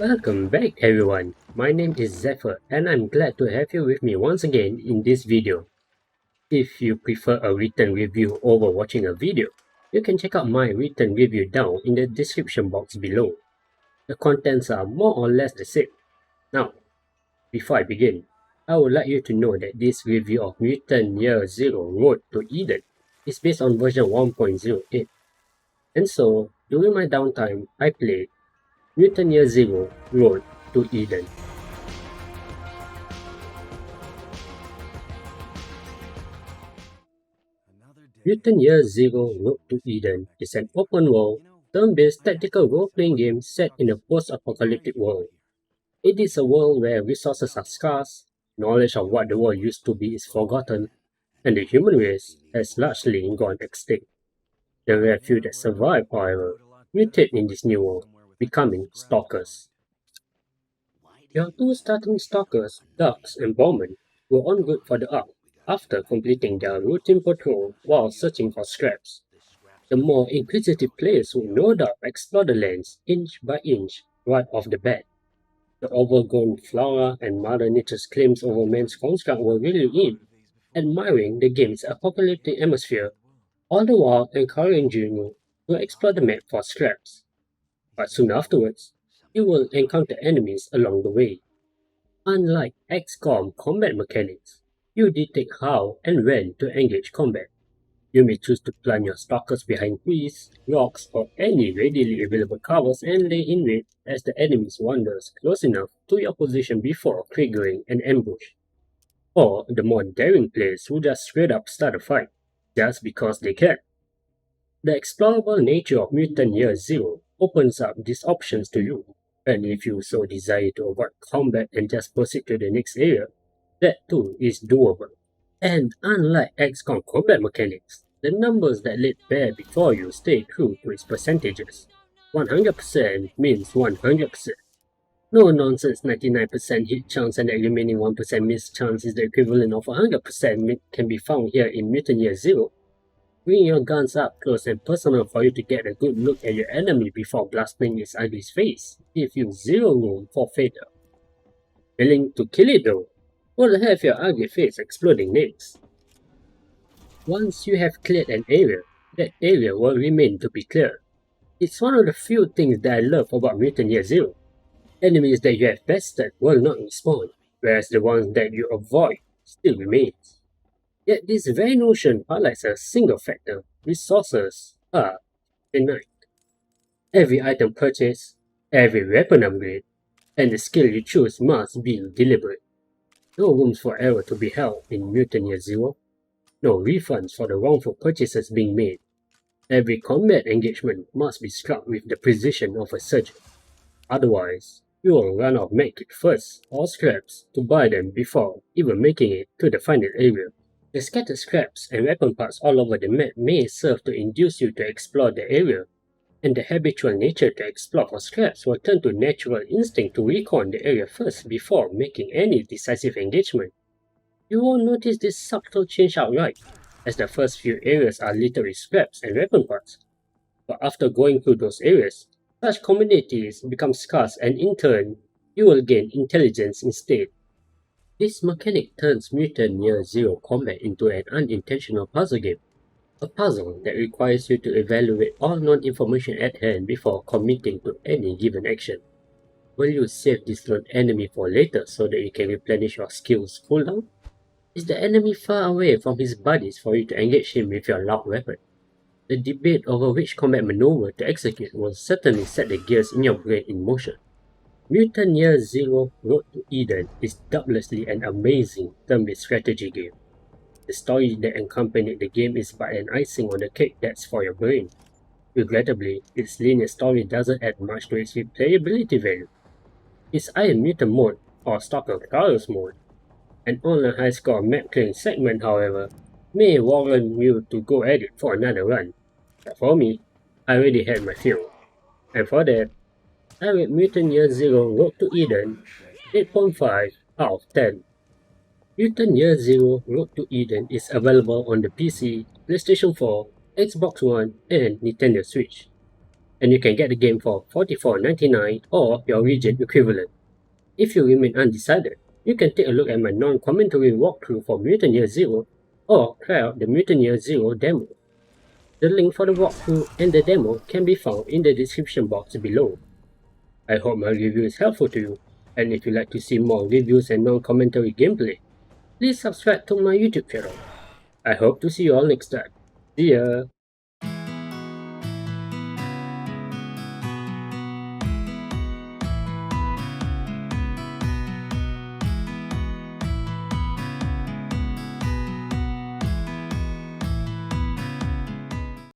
Welcome back everyone, my name is Zephyr and I'm glad to have you with me once again in this video. If you prefer a written review over watching a video, you can check out my written review down in the description box below. The contents are more or less the same. Now, before I begin, I would like you to know that this review of Mutant Year Zero Road to Eden is based on version 1.08. And so, during my downtime, I played Mutant Year Zero Road to Eden. Mutant Year Zero Road to Eden is an open-world, turn-based tactical role-playing game set in a post-apocalyptic world. It is a world where resources are scarce, knowledge of what the world used to be is forgotten, and the human race has largely gone extinct. The rare few that survive, however, mutate in this new world, becoming stalkers. Your two starting stalkers, Ducks and Bowman, were en route for the Ark after completing their routine patrol while searching for scraps. The more inquisitive players would no doubt explore the lands inch by inch right off the bat. The overgrown flora and Mother Nature's claims over man's construct were really in, admiring the game's apocalyptic atmosphere, all the while encouraging you to explore the map for scraps. But soon afterwards, you will encounter enemies along the way. Unlike XCOM combat mechanics, you dictate how and when to engage combat. You may choose to plant your stalkers behind trees, rocks, or any readily available covers and lay in wait as the enemies wanders close enough to your position before triggering an ambush. Or the more daring players who just straight up start a fight, just because they can. The explorable nature of Mutant Year Zero opens up these options to you, and if you so desire to avoid combat and just proceed to the next area, that too is doable. And unlike XCOM combat mechanics, the numbers that laid bare before you stay true to its percentages. 100% means 100%. No nonsense 99% hit chance and the remaining 1% miss chance is the equivalent of 100% can be found here in Mutant Year Zero. Bring your guns up close and personal for you to get a good look at your enemy before blasting its ugly face. Give you zero room for failure. Willing to kill it though, will have your ugly face exploding next. Once you have cleared an area, that area will remain to be cleared. It's one of the few things that I love about Mutant Year Zero. Enemies that you have bested will not respawn, whereas the ones that you avoid still remains. Yet this very notion highlights a single factor: resources are finite. Every item purchased, every weapon upgrade, and the skill you choose must be deliberate. No rooms for error to be held in Mutant Year Zero. No refunds for the wrongful purchases being made. Every combat engagement must be struck with the precision of a surgeon. Otherwise, you will run out of medkit first or scraps to buy them before even making it to the final area. The scattered scraps and weapon parts all over the map may serve to induce you to explore the area, and the habitual nature to explore for scraps will turn to natural instinct to recon the area first before making any decisive engagement. You won't notice this subtle change outright, as the first few areas are littered with scraps and weapon parts. But after going through those areas, such commodities become scarce and in turn, you will gain intelligence instead. This mechanic turns Mutant Year Zero combat into an unintentional puzzle game. A puzzle that requires you to evaluate all known information at hand before committing to any given action. Will you save this lone enemy for later so that you can replenish your skills cooldown? Is the enemy far away from his buddies for you to engage him with your loud weapon? The debate over which combat maneuver to execute will certainly set the gears in your brain in motion. Mutant Year Zero Road to Eden is doubtlessly an amazing turn-based strategy game. The story that accompanied the game is but an icing on the cake that's for your brain. Regrettably, its linear story doesn't add much to its replayability value. Its Iron Mutant mode, or Stalker Trials mode, an online high-score map-clearing segment, however, may warrant you to go at it for another run. But for me, I already had my fill. And for that, I rate Mutant Year Zero Road to Eden 8.5 out of 10. Mutant Year Zero Road to Eden is available on the PC, PlayStation 4, Xbox One, and Nintendo Switch. and you can get the game for $44.99 or your region equivalent. If you remain undecided, you can take a look at my non-commentary walkthrough for Mutant Year Zero or try out the Mutant Year Zero demo. The link for the walkthrough and the demo can be found in the description box below. I hope my review is helpful to you, and if you'd like to see more reviews and non-commentary gameplay, please subscribe to my YouTube channel. I hope to see you all next time. See ya!